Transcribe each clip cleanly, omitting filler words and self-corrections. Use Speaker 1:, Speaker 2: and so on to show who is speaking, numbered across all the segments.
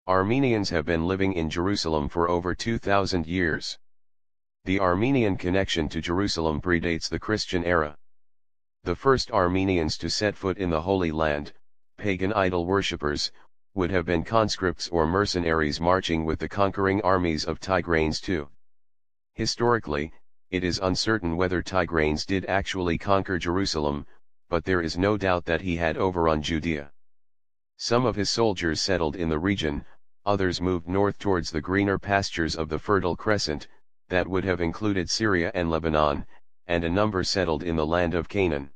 Speaker 1: Armenians have been living in Jerusalem for over 2,000 years. The Armenian connection to Jerusalem predates the Christian era. The first Armenians to set foot in the Holy Land, pagan idol worshippers, would have been conscripts or mercenaries marching with the conquering armies of Tigranes II. Historically, it is uncertain whether Tigranes did actually conquer Jerusalem, but there is no doubt that he had overrun Judea. Some of his soldiers settled in the region, others moved north towards the greener pastures of the Fertile Crescent, that would have included Syria and Lebanon, and a number settled in the land of Canaan.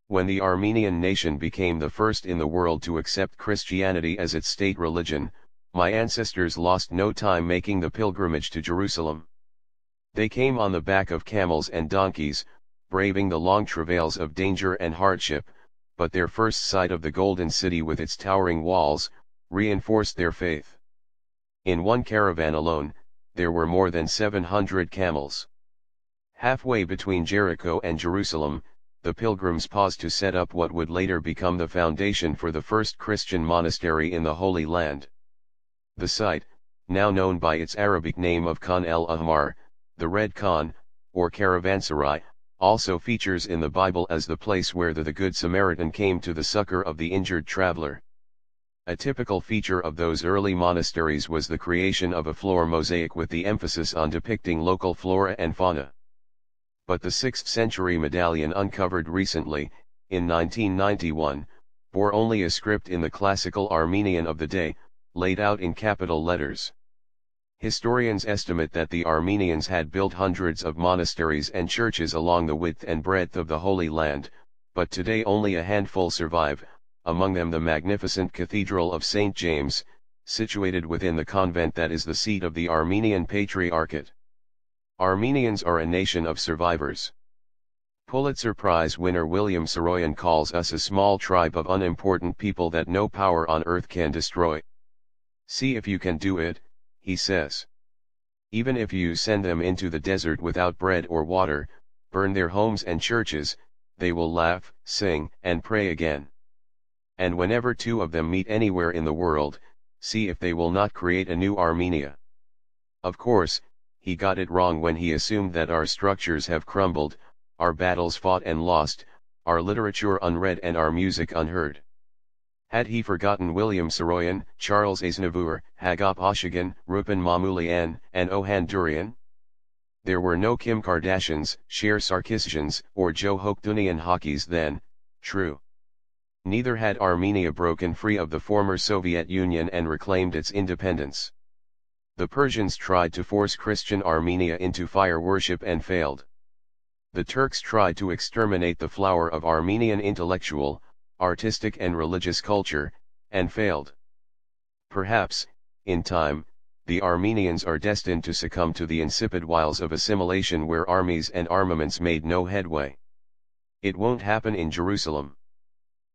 Speaker 1: When the Armenian nation became the first in the world to accept Christianity as its state religion, my ancestors lost no time making the pilgrimage to Jerusalem. They came on the back of camels and donkeys, braving the long travails of danger and hardship, but their first sight of the Golden City with its towering walls, reinforced their faith. In one caravan alone, there were more than 700 camels. Halfway between Jericho and Jerusalem, the pilgrims paused to set up what would later become the foundation for the first Christian monastery in the Holy Land. The site, now known by its Arabic name of Khan el-Ahmar, the Red Khan, or Caravanserai, also features in the Bible as the place where the Good Samaritan came to the succor of the injured traveler. A typical feature of those early monasteries was the creation of a floor mosaic with the emphasis on depicting local flora and fauna. But the 6th century medallion uncovered recently, in 1991, bore only a script in the classical Armenian of the day, laid out in capital letters. Historians estimate that the Armenians had built hundreds of monasteries and churches along the width and breadth of the Holy Land, but today only a handful survive, among them the magnificent Cathedral of St. James, situated within the convent that is the seat of the Armenian Patriarchate. Armenians are a nation of survivors. Pulitzer Prize winner William Saroyan calls us a small tribe of unimportant people that no power on earth can destroy. See if you can do it, he says. Even if you send them into the desert without bread or water, burn their homes and churches, they will laugh, sing, and pray again. And whenever two of them meet anywhere in the world, see if they will not create a new Armenia. Of course, he got it wrong when he assumed that our structures have crumbled, our battles fought and lost, our literature unread and our music unheard. Had he forgotten William Saroyan, Charles Aznavour, Hagop Oshigan, Rupin Mamoulian, and Ohan Durian? There were no Kim Kardashians, Cher Sarkisians, or Joe Hokdunian Hockeys then, true. Neither had Armenia broken free of the former Soviet Union and reclaimed its independence. The Persians tried to force Christian Armenia into fire worship and failed. The Turks tried to exterminate the flower of Armenian intellectual, artistic and religious culture, and failed. Perhaps, in time, the Armenians are destined to succumb to the insipid wiles of assimilation where armies and armaments made no headway. It won't happen in Jerusalem.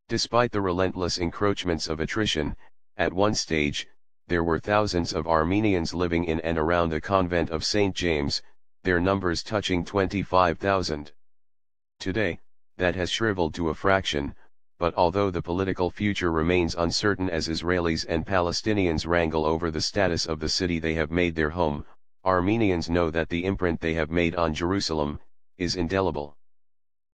Speaker 1: Despite the relentless encroachments of attrition, at one stage, there were thousands of Armenians living in and around the convent of St. James, their numbers touching 25,000. Today, that has shriveled to a fraction, but although the political future remains uncertain as Israelis and Palestinians wrangle over the status of the city they have made their home, Armenians know that the imprint they have made on Jerusalem is indelible.